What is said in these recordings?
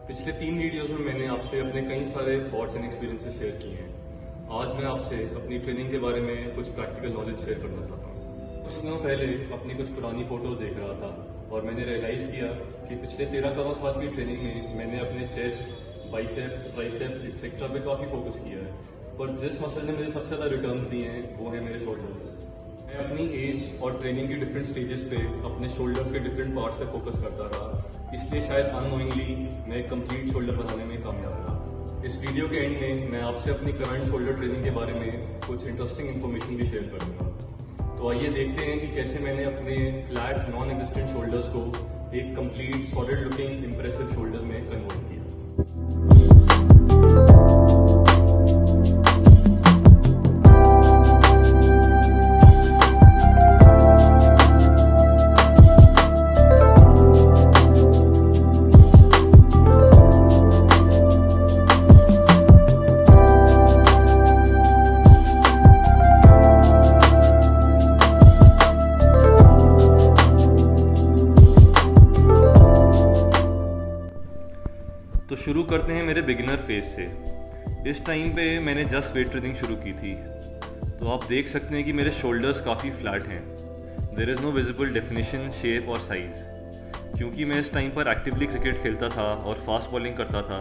पिछले 3 वीडियोज़ में मैंने आपसे अपने कई सारे थॉट्स एंड एक्सपीरियंसेस शेयर किए हैं। आज मैं आपसे अपनी ट्रेनिंग के बारे में कुछ प्रैक्टिकल नॉलेज शेयर करना चाहता हूँ। कुछ दिनों पहले अपनी कुछ पुरानी फ़ोटोज़ देख रहा था और मैंने रियलाइज़ किया कि पिछले 13-14 साल की ट्रेनिंग में मैंने अपने चेस्ट, बाइसेप, ट्राइसेप एक्सेट्रा पे काफ़ी फोकस किया है, पर जिस मसल ने मुझे सबसे ज़्यादा रिटर्न्स दिए हैं वो है मेरे शोल्डर्स। मैं अपनी एज और ट्रेनिंग के डिफरेंट स्टेजेस पे अपने शोल्डर्स के डिफरेंट पार्ट्स पे फोकस करता रहा, इसलिए शायद अननोइंगली मैं एक कंप्लीट शोल्डर बनाने में कामयाब रहा। इस वीडियो के एंड में मैं आपसे अपनी करंट शोल्डर ट्रेनिंग के बारे में कुछ इंटरेस्टिंग इन्फॉर्मेशन भी शेयर करूंगा। तो आइए देखते हैं कि कैसे मैंने अपने फ्लैट नॉन एग्जिस्टेंट शोल्डर्स को एक complete solid looking impressive shoulders में कन्वर्ट किया। तो शुरू करते हैं मेरे बिगिनर फेज से। इस टाइम पे मैंने जस्ट वेट ट्रेनिंग शुरू की थी, तो आप देख सकते हैं कि मेरे शोल्डर्स काफ़ी फ्लैट हैं। There is no visible definition, shape और साइज़। क्योंकि मैं इस टाइम पर एक्टिवली क्रिकेट खेलता था और फास्ट बॉलिंग करता था,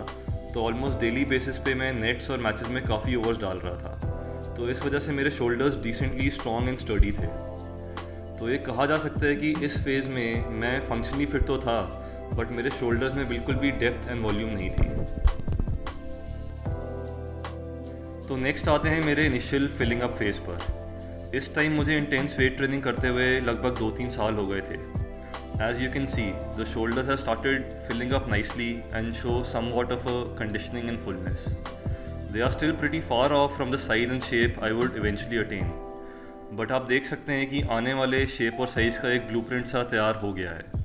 तो ऑलमोस्ट डेली बेसिस पे मैं नेट्स और मैचेस में काफ़ी ओवर्स डाल रहा था, तो इस वजह से मेरे shoulders decently strong and sturdy थे। तो ये कहा जा सकता है कि इस फेज़ में मैं फंक्शनली फिट तो था, बट मेरे शोल्डर्स में बिल्कुल भी डेप्थ एंड वॉल्यूम नहीं थी। तो नेक्स्ट आते हैं मेरे इनिशियल फिलिंग अप फेज पर। इस टाइम मुझे इंटेंस वेट ट्रेनिंग करते हुए लगभग 2-3 साल हो गए थे। As you can see, the shoulders have started filling up nicely and show somewhat of a conditioning and fullness. They are still pretty far off from the size and shape I would eventually attain, but आप देख सकते हैं कि आने वाले shape और size का एक ब्लूप्रिंट सा तैयार हो गया है।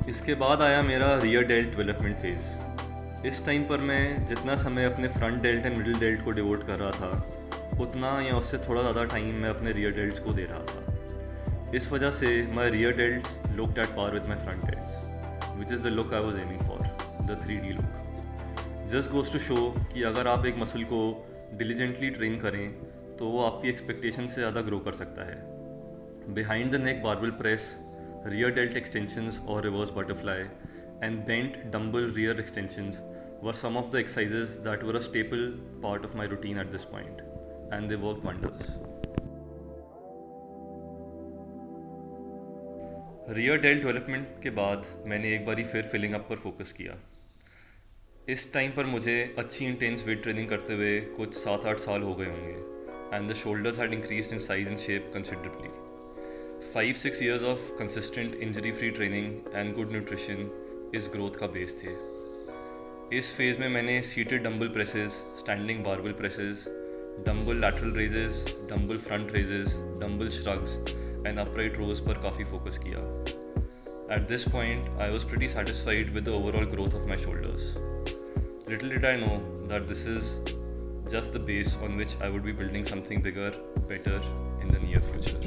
इसके बाद आया मेरा रियर डेल्ट डेवलपमेंट फेज़। इस टाइम पर मैं जितना समय अपने front dealt and middle dealt को डिवोट कर रहा था, उतना या उससे थोड़ा ज़्यादा टाइम मैं अपने रियर डेल्ट्स को दे रहा था। इस वजह से my rear delts looked at par with my front delts, which is the look I was aiming for, the 3D look. Just goes to show कि अगर आप एक मसल को डिलीजेंटली ट्रेन करें तो वो आपकी एक्सपेक्टेशन से ज़्यादा ग्रो कर सकता है। Behind the neck barbell press, rear delt extensions or reverse butterfly, and bent dumbbell rear extensions were some of the exercises that were a staple part of my routine at this point, and they worked wonders. Rear delt development के बाद मैंने एक बारी फिर filling up पर focus किया। इस time पर मुझे अच्छी इंटेंस वेट ट्रेनिंग करते हुए कुछ 7-8 साल हो गए होंगे, and the shoulders had increased in size and shape considerably. 5-6 years of consistent injury-free training and good nutrition इस ग्रोथ का बेस थे। इस फेज़ में मैंने seated dumbbell presses, standing barbell presses, dumbbell lateral raises, dumbbell front raises, dumbbell shrugs and upright rows पर काफ़ी focus किया। At this point I was pretty satisfied with the overall growth of my shoulders. Little did I know that this is just the base on which I would be building something bigger, better in the near future.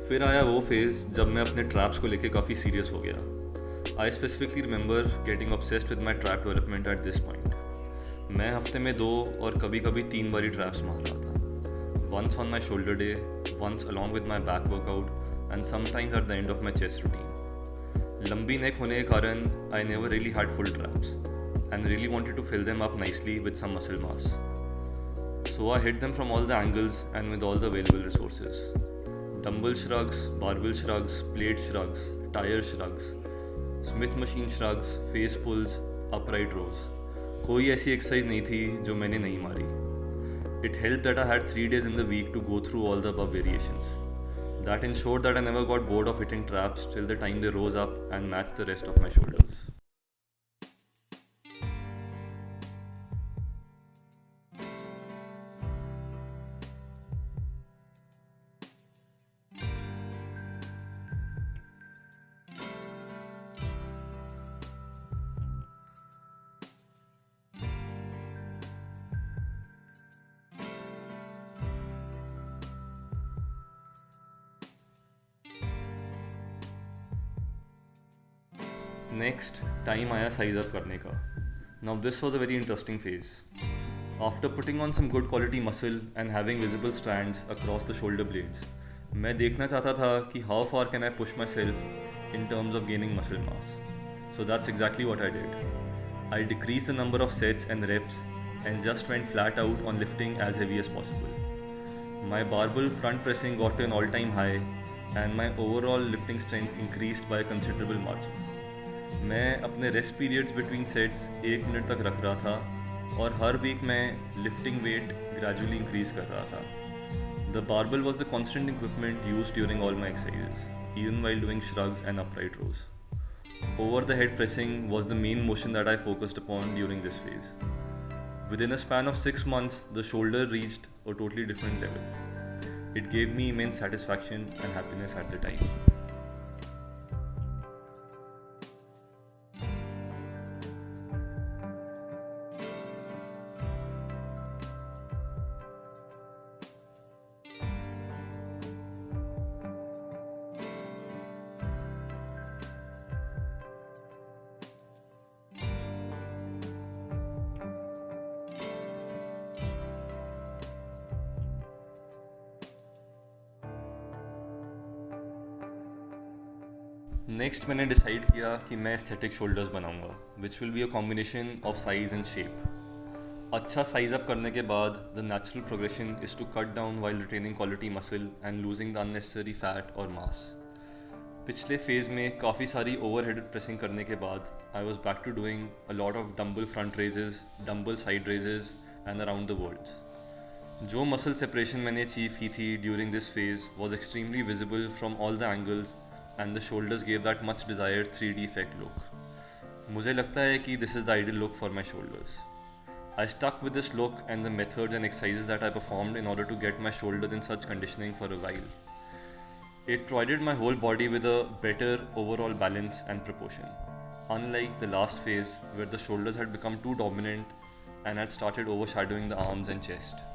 फिर आया वो phase जब मैं अपने traps को लेके काफ़ी serious हो गया। I specifically remember getting obsessed with my trap development at this point. मैं हफ्ते में 2 और कभी कभी 3 बारी ट्रैप्स मार रहा था। Once on my shoulder day, once along with my back workout and sometimes at the end of my chest routine. लंबी नेक होने के कारण I never really had full traps and really wanted to fill them up nicely with some muscle mass. So I hit them from all the angles and with all the available resources. Dumbbell shrugs, barbell shrugs, plate shrugs, tire shrugs, Smith machine shrugs, face pulls, upright rows. कोई ऐसी exercise नहीं थी जो मैंने नहीं मारी. It helped that I had 3 days in the week to go through all the above variations. That ensured that I never got bored of hitting traps till the time they rose up and matched the rest of my shoulders. Next, time आया size up करने का. Now this was a very interesting phase. After putting on some good quality muscle and having visible strands across the shoulder blades, मैं देखना चाहता था कि how far can I push myself in terms of gaining muscle mass. So that's exactly what I did. I decreased the number of sets and reps and just went flat out on lifting as heavy as possible. My barbell front pressing got to an all-time high and my overall lifting strength increased by a considerable margin. मैं अपने rest periods between sets 1 minute तक रख रहा था और हर week मैं lifting wait gradually increase कर रहा था. The barbell was the constant equipment use during all my exercises, even while doing shrugs and upright rows. Over the head pressing was the main motion that I focused upon during this phase. Within a span of 6 months, the shoulder reached a totally different level. It gave me immense satisfaction and happiness at the time. Next मैंने decide किया कि मैं aesthetic shoulders बनाऊंगा, which will be a combination of size and shape. अच्छा size up करने के बाद the natural progression is to cut down while retaining quality muscle and losing the unnecessary fat और मास. पिछले फेज़ में काफ़ी सारी ओवरहेड प्रेसिंग करने के बाद I was back to doing a lot of dumbbell front raises, dumbbell side raises and around the worlds. जो muscle separation मैंने अचीव की थी during this phase was extremely visible from all the angles and the shoulders gave that much desired 3D effect look. मुझे लगता है कि this is the ideal look for my shoulders. I stuck with this look and the methods and exercises that I performed in order to get my shoulders in such conditioning for a while. It provided my whole body with a better overall balance and proportion, unlike the last phase where the shoulders had become too dominant and had started overshadowing the arms and chest.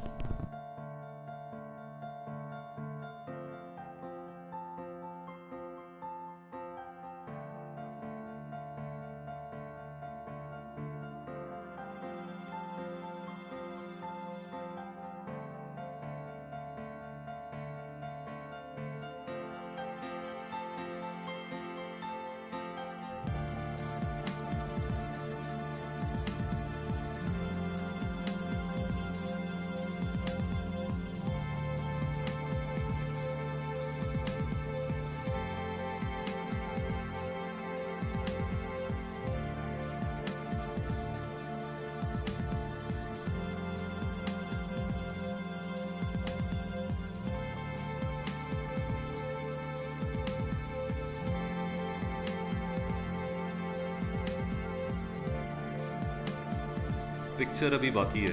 Picture अभी बाकी है.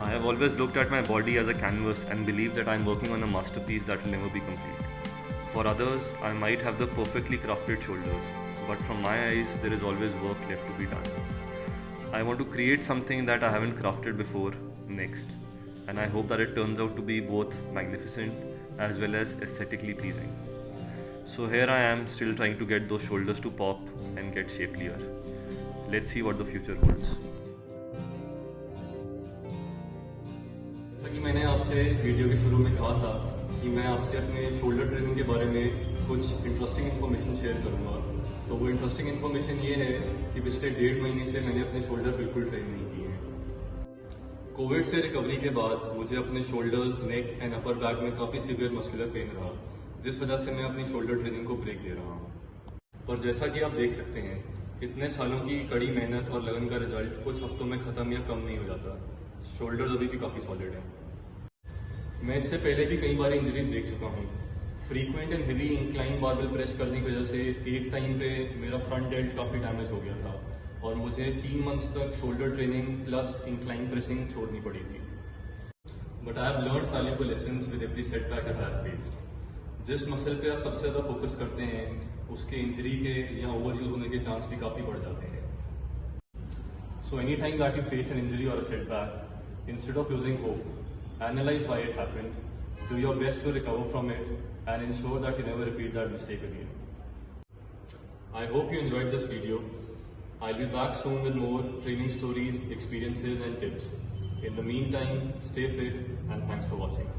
I have always looked at my body as a canvas and believe that I am working on a masterpiece that will never be complete. For others, I might have the perfectly crafted shoulders, but from my eyes, there is always work left to be done. I want to create something that I haven't crafted before next, and I hope that it turns out to be both magnificent as well as aesthetically pleasing. So here I am still trying to get those shoulders to pop and get shapelier. Let's see what the future holds. जैसा कि मैंने आपसे video के शुरू में कहा था कि मैं आपसे अपने शोल्डर ट्रेनिंग के बारे में कुछ इंटरेस्टिंग इन्फॉर्मेशन शेयर करूंगा। तो वो इंटरेस्टिंग इन्फॉर्मेशन ये है कि पिछले 1.5 महीने से मैंने अपने शोल्डर बिल्कुल ट्रेन नहीं किए हैं। कोविड से रिकवरी के बाद मुझे अपने shoulders, neck and upper back में काफ़ी सीवियर मस्कुलर पेन रहा, जिस वजह से मैं अपनी शोल्डर ट्रेनिंग को ब्रेक दे रहा हूँ। पर जैसा कि आप देख सकते हैं, इतने सालों की कड़ी मेहनत और लगन का रिजल्ट कुछ हफ्तों में ख़त्म या कम नहीं हो जाता। शोल्डर्स अभी भी काफ़ी सॉलिड है। मैं इससे पहले भी कई बार इंजरीज देख चुका हूँ। Frequent and heavy incline barbell press करने की वजह से एक टाइम पे मेरा फ्रंट डेल्ट काफ़ी डैमेज हो गया था और मुझे 3 मंथ्स तक shoulder training plus incline pressing छोड़नी पड़ी थी। But I have learned valuable lessons with every setback I have faced. जिस मसल पे आप सबसे ज़्यादा फोकस करते हैं, उसके इंजरी के या ओवर यूज होने के चांस भी काफ़ी बढ़ जाते हैं। So any time that you face an injury और a setback, instead of losing hope, analyze why it happened, do your best to recover from it, and ensure that you never repeat that mistake again. I hope you enjoyed this video. I'll be back soon with more training stories, experiences, and tips. In the meantime, stay fit and thanks for watching.